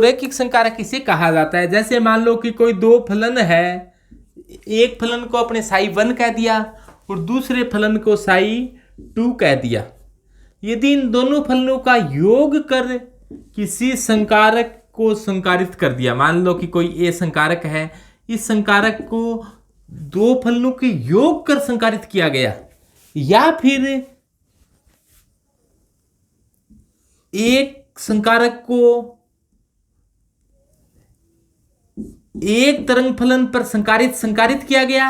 रैखिक संकारक किसे कहा जाता है? जैसे मान लो कि कोई दो फलन है, एक फलन को अपने साई 1 कह दिया और दूसरे फलन को साई 2 कह दिया। यदि इन दोनों फलनों का योग कर किसी संकारक को संकारित कर दिया, मान लो कि कोई ए संकारक है, इस संकारक को दो फलनों के योग कर संकारित किया गया, या फिर एक संकारक को एक तरंग फलन पर संकारित किया गया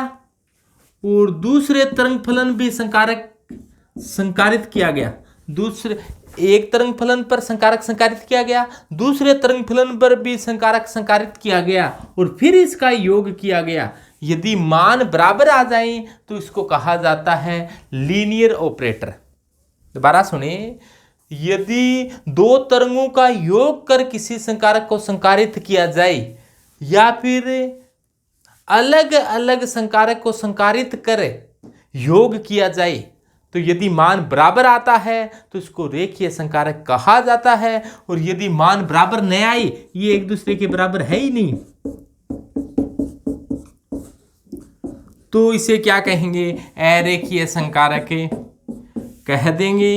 और दूसरे तरंग फलन भी संकारित किया गया, दूसरे एक तरंग फलन पर संकारित किया गया, दूसरे तरंग फलन पर भी संकारित किया गया और फिर इसका योग किया गया। यदि मान बराबर आ जाए तो इसको कहा जाता है लीनियर ऑपरेटर। दोबारा सुने, यदि दो तरंगों का योग कर किसी संकारक को संकारित किया जाए या फिर अलग अलग संकारक को संकारित कर योग किया जाए, तो यदि मान बराबर आता है तो इसको रेखीय संकारक कहा जाता है। और यदि मान बराबर न आए, ये एक दूसरे के बराबर है ही नहीं, तो इसे क्या कहेंगे? अरेखीय संकारक कह देंगे।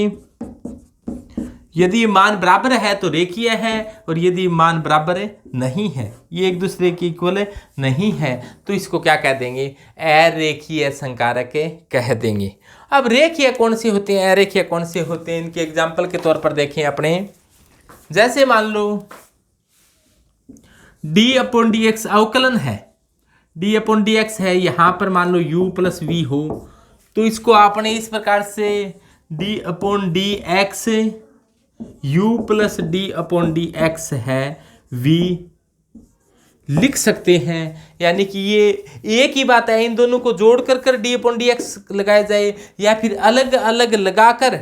यदि मान बराबर है तो रेखीय है और यदि मान बराबर नहीं है, ये एक दूसरे के इक्वल नहीं है, तो इसको क्या कह देंगे? अरेखीय संकारक कह देंगे। अब रेखीय कौन से होते हैं, अरेखीय कौन से होते हैं, इनके एग्जाम्पल के तौर पर देखें अपने। जैसे मान लो d/dx अवकलन है, d/dx है, यहां पर मान लो u + v हो, तो इसको आपने इस प्रकार से d/dx u + d/dx है v लिख सकते हैं। यानी कि ये एक ही बात है, इन दोनों को जोड़ कर d/dx लगाया जाए या फिर अलग अलग लगाकर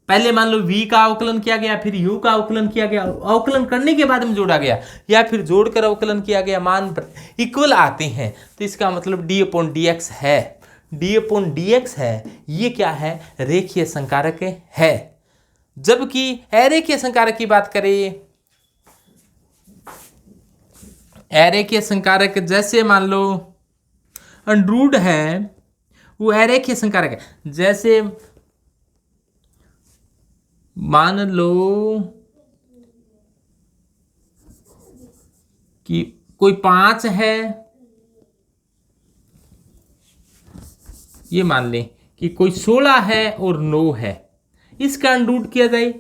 पहले मान लो v का अवकलन किया गया, फिर u का अवकलन किया गया, अवकलन करने के बाद में जोड़ा गया या फिर जोड़कर अवकलन किया गया, मान इक्वल आते हैं, तो इसका मतलब d/dx है। d/dx है, ये क्या है? रेखीय संकारक है। जबकि अरेखीय संकारक की बात करें, अरेखीय संकारक जैसे मान लो अंडरूड है, वो अरेखीय संकारक है। जैसे मान लो कि कोई 5 है, ये मान लें कि कोई 16 है और 9 है, इसका अंडरूट किया जाए,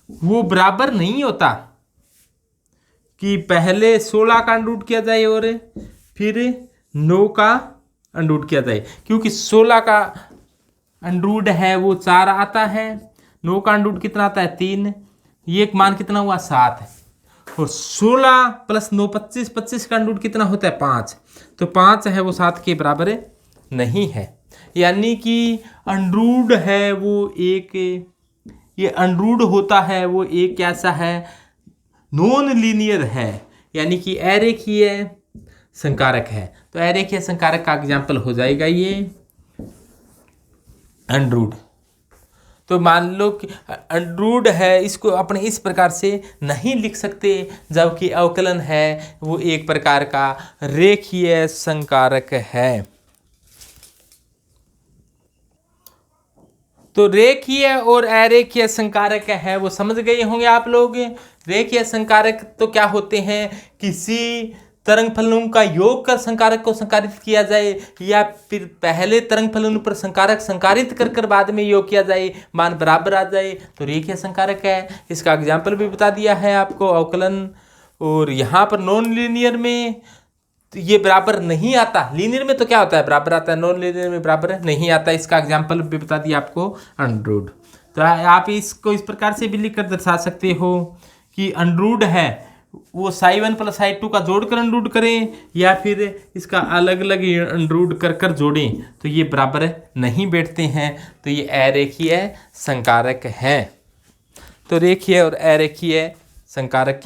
वो बराबर नहीं होता कि पहले 16 का अंडरूट किया जाए और फिर 9 का अंडरूट किया जाए, क्योंकि 16 का अंडरूट है वो 4 आता है, 9 का अंडरूट कितना आता है? 3, ये एक मान कितना हुआ? 7 है, और 16 + 9 25, 25 का अंडरूट कितना होता है? 5, तो 5 है वो 7 के बराबर नहीं है। यानी कि अंडरूड है वो एक, ये अंडरूड होता है वो एक कैसा है? नॉन लीनियर है, यानी कि अरेखीय संकारक है। तो अरेखीय संकारक का एग्जाम्पल हो जाएगा ये अंडरूड। तो मान लो कि अंडरूड है, इसको अपने इस प्रकार से नहीं लिख सकते, जबकि अवकलन है वो एक प्रकार का रेखीय संकारक है। तो रेखीय और अरेखीय संकारक है वो समझ गए होंगे आप लोग। रेखीय संकारक तो क्या होते हैं? किसी तरंग फलनों का योग कर संकारक को संकारित किया जाए या फिर पहले तरंग फलनों पर संकारित कर बाद में योग किया जाए, मान बराबर आ जाए, तो रेखीय संकारक है। इसका एग्जाम्पल भी बता दिया है आपको, अवकलन। और यहाँ पर नॉन लीनियर में तो ये बराबर नहीं आता, लीनियर में तो क्या होता है? बराबर आता है, नॉन लीनियर में बराबर नहीं आता। इसका एग्जाम्पल भी बता दिया आपको, अंडरूड। तो आप इसको इस प्रकार से भी लिख कर दर्शा सकते हो कि अंडरूड है वो साई 1 + साई 2 का जोड़कर अंडरूड करें या फिर इसका अलग अलग अंडरूड कर जोड़ें, तो ये बराबर नहीं बैठते हैं, तो ये अरेखीय संकारक हैं। तो रेखीय और अरेखीय संकारक की